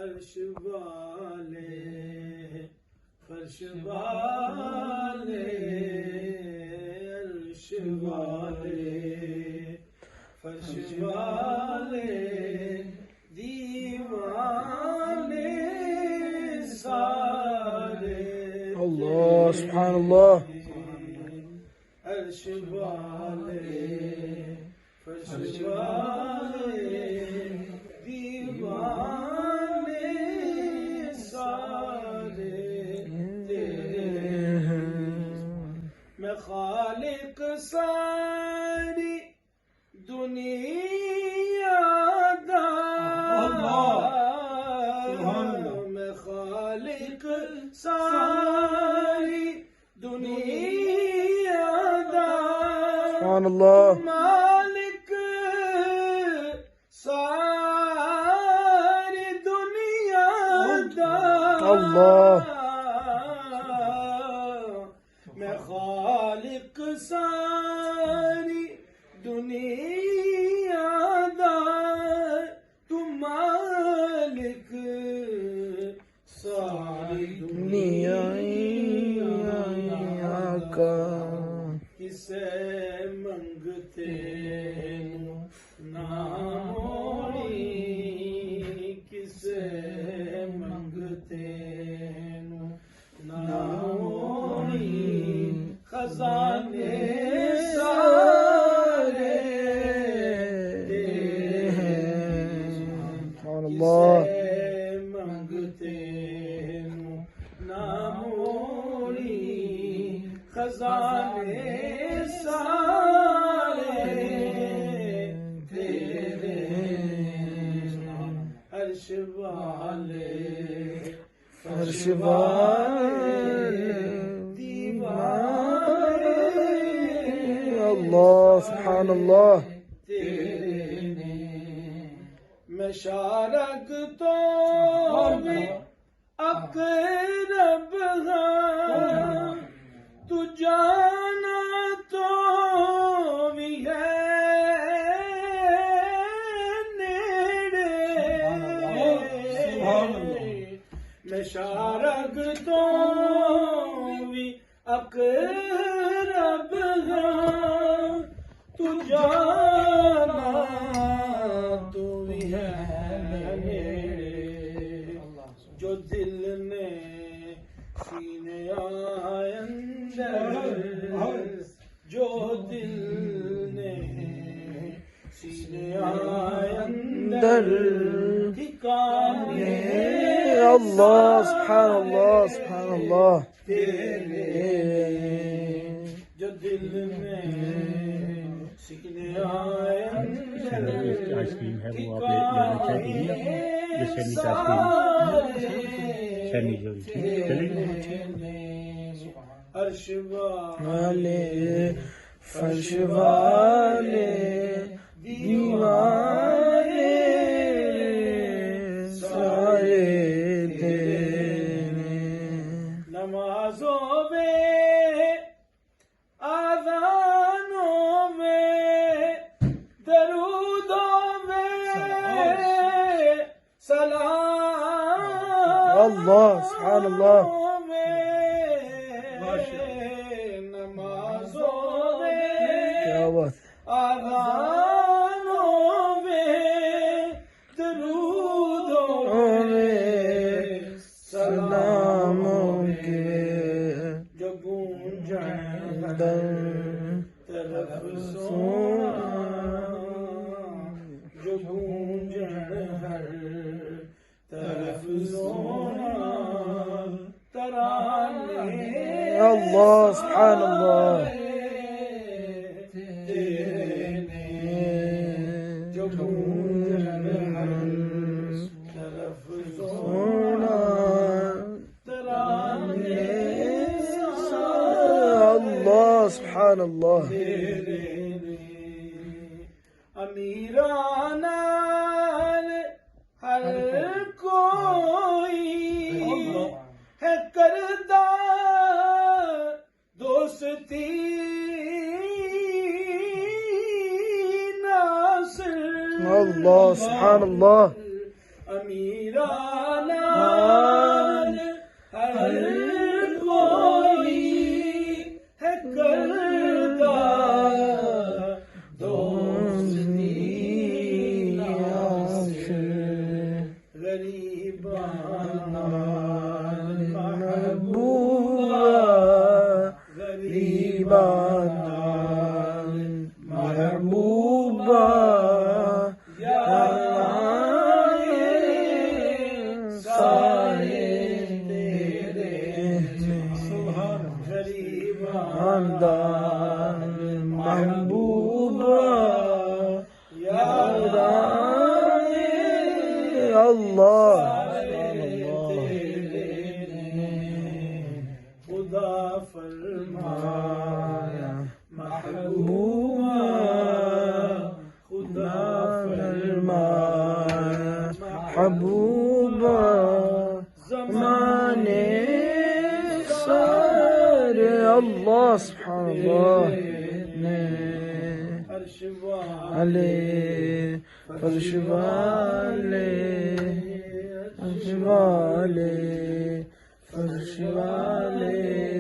عرش والے فرش والے عرش والے فرش والے دیوانے سارے اللہ سبحان اللہ عرش والے فرش والے دیوانے سارے تیرے میں خالق ساری دنیا دا میں خالق ساری دنیا دا سبحان اللہ مالک ساری دنیا دا اللہ میں خالق ساری دنیا دا تو مالک ساری دنیا کا کسے منگتے نہ موڑی کسے منگتے نہ موڑی خزانے سارے سبحان اللہ منگتے نہ موڑی خزانے سارے تیرے عرش والے فرش والے اللہ سبحان اللہ میں شارک تو بھی اقرب ہاں تو جانا تو بھی ہے نیڑے میں شارک تو بھی اقرب ہاں تو جانا تو بھی ہے نیڑے جو دل نے سینے اندر جو دل نے سینے اندر ٹھکانے اللہ سبحان اللہ سبحان اللہ تیرے جو دل میں سینے اندر آئس کریم ہے وہ آپ لینا چاہتے ہیں یہ سینی کا آئس کریم سینی جو چلے گی عرش والے فرش والے دیوانے سارے تیرے نمازوں میں آذانوں میں درودوں میں سلام اللہ سبحان اللہ نمازوں میں کیا بات آذانوں میں درودوں میں سلاموں کے جو گونجن در طرف سونا جو گونجن ہر طرف سونا ترانے اللہ سبحان اللہ جو گونجن ہر طرف سونا ترانے اللہ سبحان اللہ امیران ہر کوئی ہے کردہ دوستی ناصر اللہ سبحان اللہ امیران خدا فرمایا محبوبہ خدا فرمایا محبوبہ زمانے سارے اللہ سبحان اللہ نے عرش علی فرش والے عرش والے فرش والے